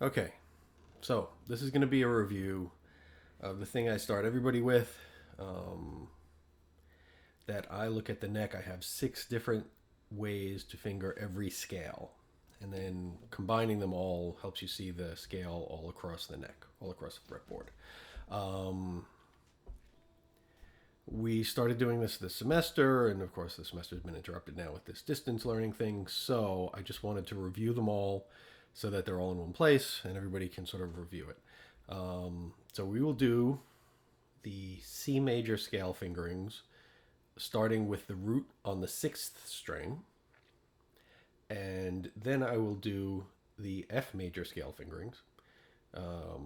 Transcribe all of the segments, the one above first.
Okay, so this is going to be a review of the thing I start everybody with. Um, that I look at the neck, I have six different ways to finger every scale. And then combining them all helps you see the scale all across the neck, all across the fretboard. Um, we started doing this semester, and of course, the semester's been interrupted now with this distance learning thing. So I just wanted to review them all so that they're all in one place and everybody can sort of review it. So we will do the C major scale fingerings, starting with the root on the sixth string, and then I will do the F major scale fingerings,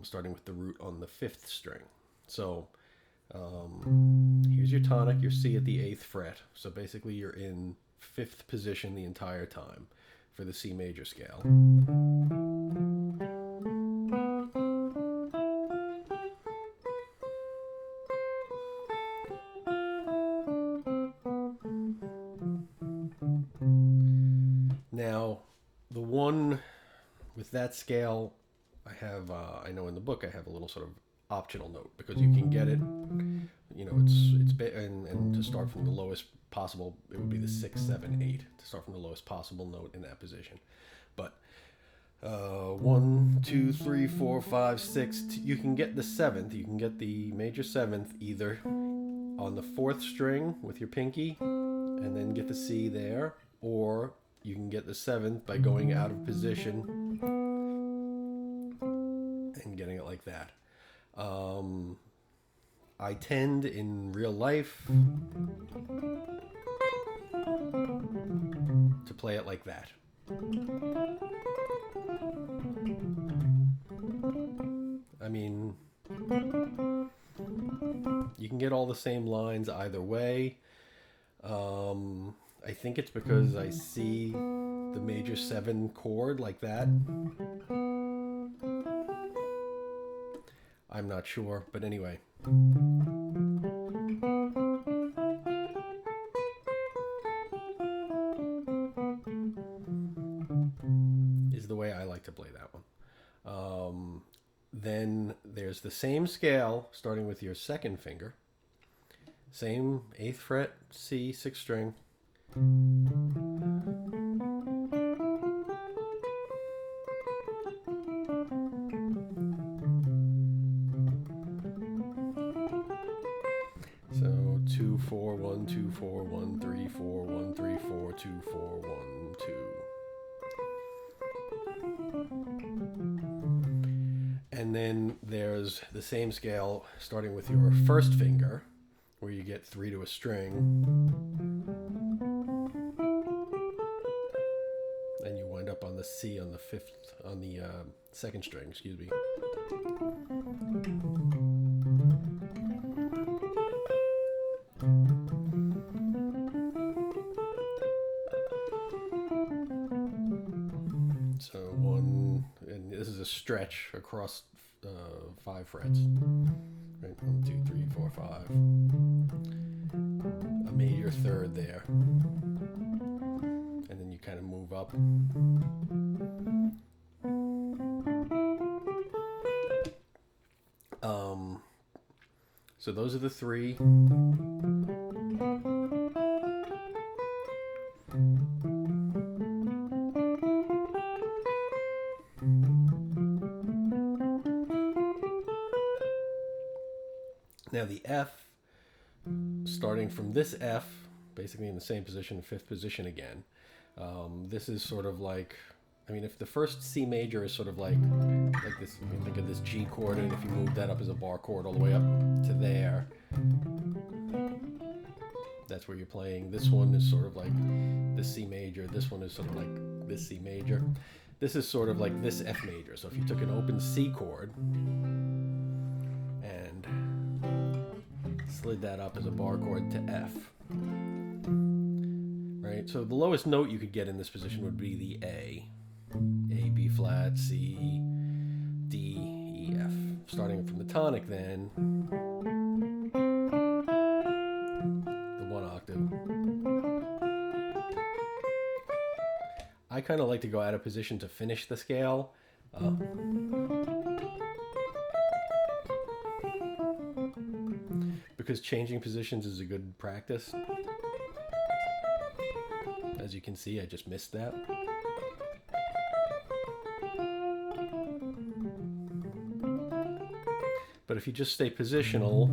starting with the root on the fifth string. So here's your tonic, your C at the eighth fret. So basically, you're in fifth position the entire time for the C major scale. Now, the one with that scale, I know in the book I have a little sort of optional note because you can get it. You know, and to start from the lowest possible, it would be the 6, 7, 8 to start from the lowest possible note in that position. But 1, 2, 3, 4, 5, 6. You can get the seventh. You can get the major seventh either on the fourth string with your pinky, and then get the C there, or you can get the seventh by going out of position and getting it like that. I tend in real life to play it like that. I mean, you can get all the same lines either way. I think it's because I see the major 7 chord like that. I'm not sure, but anyway. Is the way I like to play that one. Then there's the same scale starting with your second finger. Same 8th fret, C, 6th string. So 2, 4, 1, 2, 4, 1, 3, 4, 1, 3, 4, 2, 4, 1, 2. And then there's the same scale starting with your first finger, where you get 3 to a string, and you wind up on the C on the second string, excuse me. So and this is a stretch across 5 frets. Right, 1, 2, 3, 4, 5. A major third there, and then you kind of move up. So those are the 3. Now the F, starting from this F, basically in the same position, 5th position again. This is sort of like, I mean, if the first C major is sort of like this, you think of this G chord, and if you move that up as a bar chord all the way up to there, that's where you're playing. This one is sort of like this C major. This one is sort of like this C major. This is sort of like this F major. So if you took an open C chord and slid that up as a bar chord to F, right? So the lowest note you could get in this position would be the A, B flat, C, D, E, F. Starting from the tonic then, the 1 octave. I kind of like to go out of position to finish the scale, Uh, because changing positions is a good practice. As you can see, I just missed that. But if you just stay positional,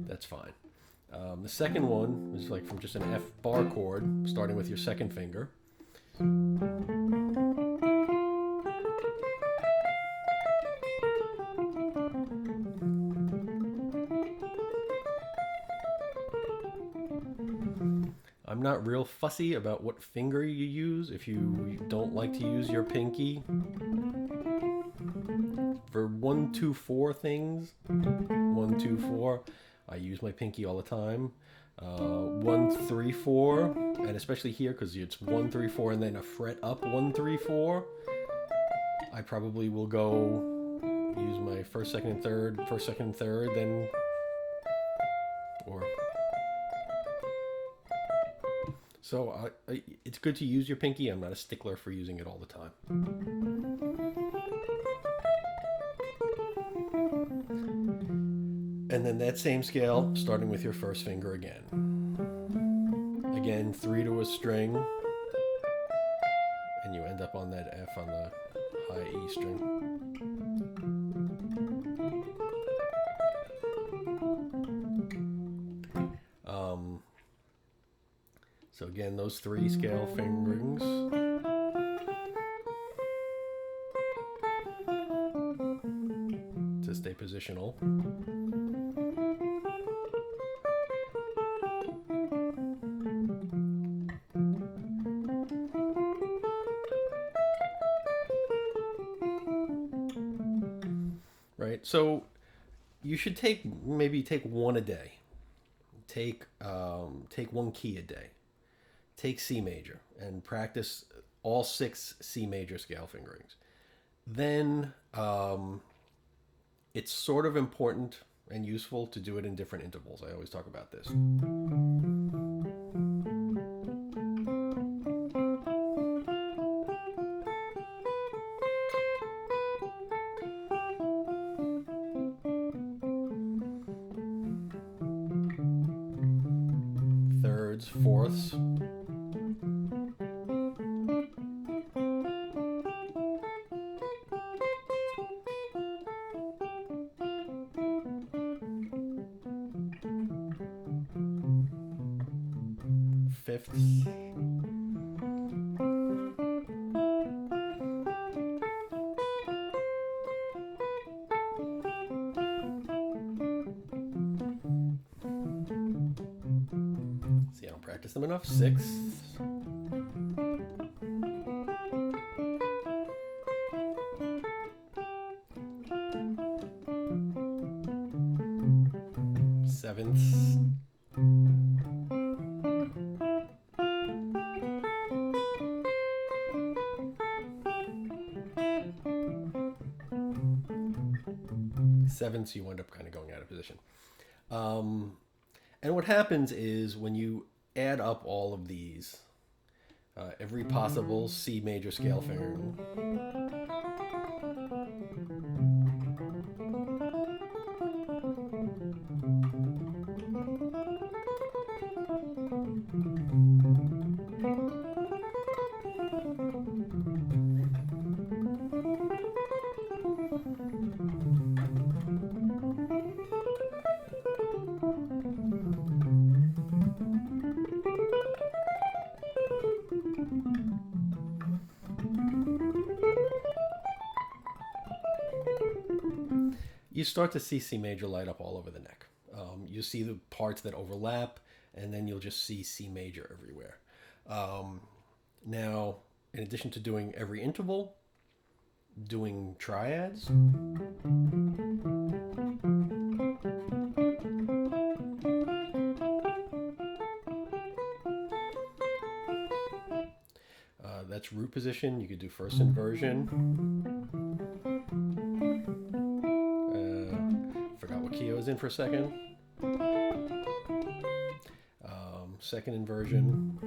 that's fine. The second one is like from just an F bar chord, starting with your second finger. I'm not real fussy about what finger you use. If you don't like to use your pinky for 1, 2, 4 things, 1, 2, 4, I use my pinky all the time. 1, 3, 4, and especially here because it's 1, 3, 4, and then a fret up 1, 3, 4. I probably will go use my first, second, and third, then or. So it's good to use your pinky. I'm not a stickler for using it all the time. And then that same scale, starting with your first finger again. Again, 3 to a string. And you end up on that F on the high E string. So again, those 3 scale fingerings. To stay positional. Right, so you should maybe take one a day. Take 1 key a day. Take C major and practice all 6 C major scale fingerings. Then it's sort of important and useful to do it in different intervals. I always talk about this. Thirds, fourths. Fifths. See, I don't practice them enough. Sixths. Sevenths. Sevenths, you end up kind of going out of position. And what happens is when you add up all of these, every possible C major scale finger, you start to see C major light up all over the neck. You see the parts that overlap, and then you'll just see C major everywhere. Now, in addition to doing every interval, doing triads. That's root position. You could do first inversion. Forgot what key I was in for a second. Second inversion.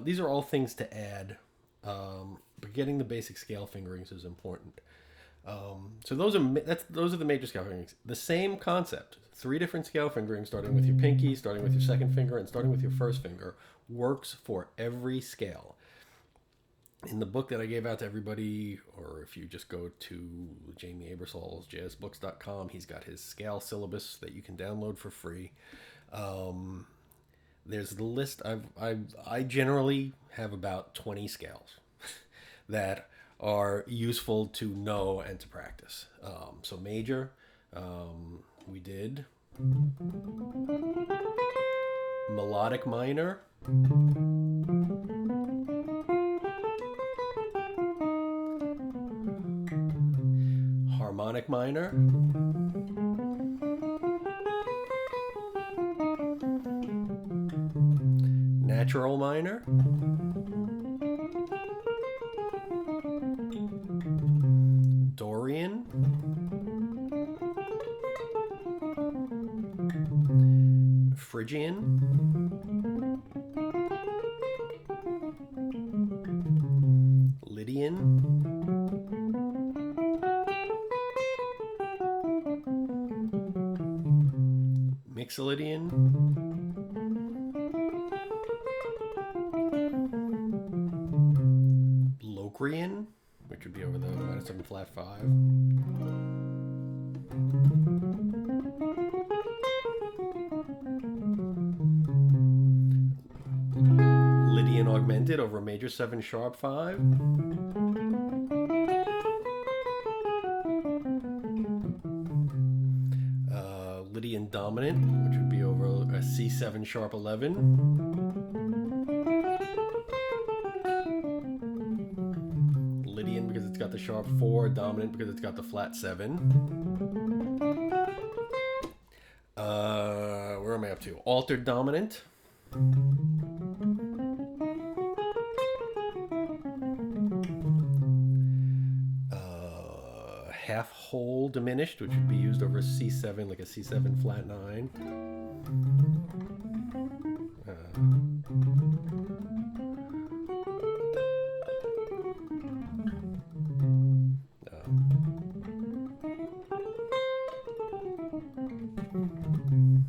these are all things to add, but getting the basic scale fingerings is important. So those are the major scale fingerings. The same concept, 3 different scale fingerings, starting with your pinky, starting with your second finger, and starting with your first finger, works for every scale. In the book that I gave out to everybody, or if you just go to Jamie Abersol's jazzbooks.com, he's got his scale syllabus that you can download for free. There's the list. I generally have about 20 scales that are useful to know and to practice. So major, we did melodic minor, harmonic minor, natural minor, Dorian, Phrygian, Lydian, Mixolydian, Locrian, which would be over the minor 7 flat 5. Lydian augmented over a major 7 sharp 5. Lydian dominant, which would be over a C7 sharp 11. Lydian because it's got the sharp 4, dominant because it's got the flat 7. Where am I up to? Altered dominant. Half whole diminished, which would be used over a C7, like a C7 flat 9.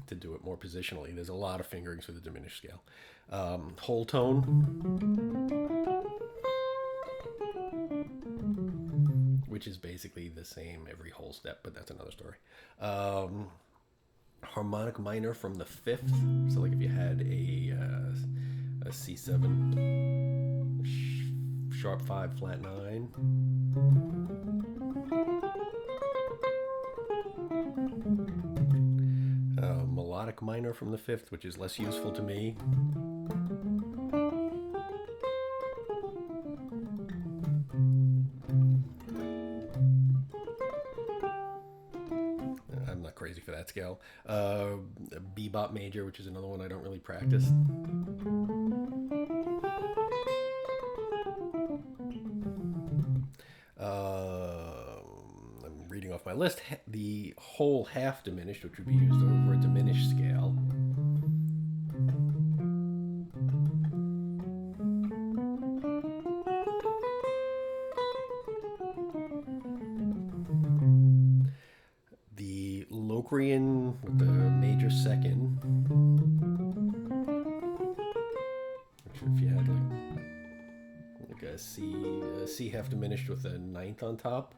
To do it more positionally, there's a lot of fingerings for the diminished scale. Whole tone, which is basically the same every whole step, but that's another story. Harmonic minor from the 5th. So like if you had a C7 sharp 5 flat 9. Melodic minor from the 5th, which is less useful to me. I'm not crazy for that scale. Bebop major, which is another one I don't really practice. I'm reading off my list. The whole half diminished, which would be used over a diminished scale. The Locrian with the major 2nd, which if you had like a C half diminished with a 9th on top.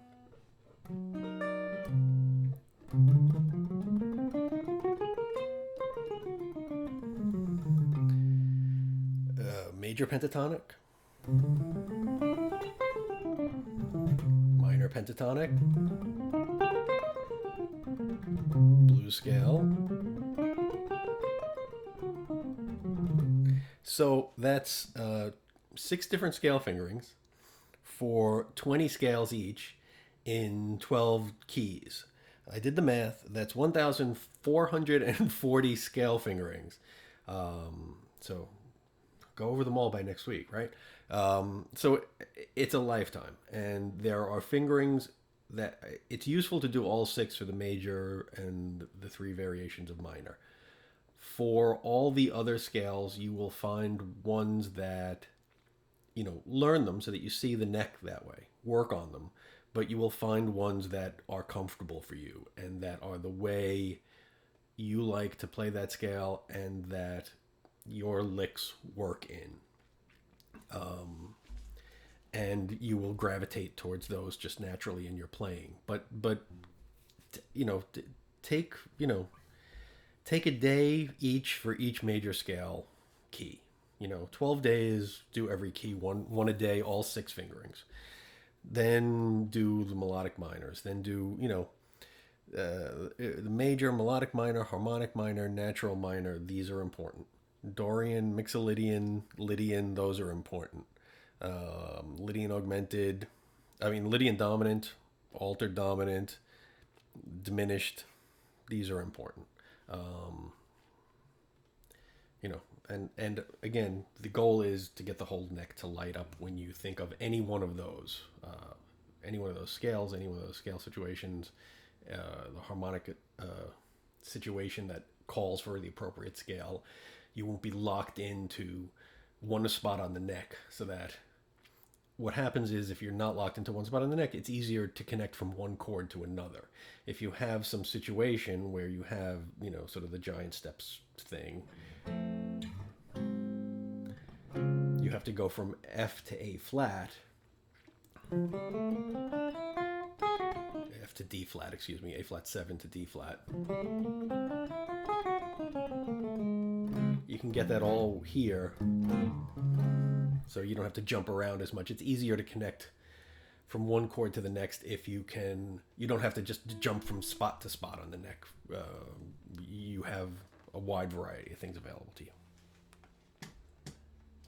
Major pentatonic, minor pentatonic, blues scale. So that's 6 different scale fingerings for 20 scales each in 12 keys. I did the math. That's 1,440 scale fingerings. So go over them all by next week, right? So it's a lifetime. And there are fingerings that it's useful to do all 6 for the major and the 3 variations of minor. For all the other scales, you will find ones that, learn them so that you see the neck that way, work on them, but you will find ones that are comfortable for you and that are the way you like to play that scale and that your licks work in. And you will gravitate towards those just naturally in your playing. But you know, take take a day each for each major scale key. 12 days, do every key one a day, all six fingerings. Then do the melodic minors. Then do the major, melodic minor, harmonic minor, natural minor. These are important. Dorian, Mixolydian, Lydian. Those are important. Lydian augmented. Lydian dominant, altered dominant, diminished. These are important. Um, and again, the goal is to get the whole neck to light up when you think of any one of those scales, any one of those scale situations, the harmonic situation that calls for the appropriate scale. You won't be locked into one spot on the neck, so that what happens is if you're not locked into one spot on the neck, it's easier to connect from one chord to another. If you have some situation where you have, sort of the giant steps thing, you have to go from F to A flat, F to D flat, excuse me, A flat 7 to D flat. You can get that all here, so you don't have to jump around as much. It's easier to connect from one chord to the next if you can. You don't have to just jump from spot to spot on the neck. You have a wide variety of things available to you.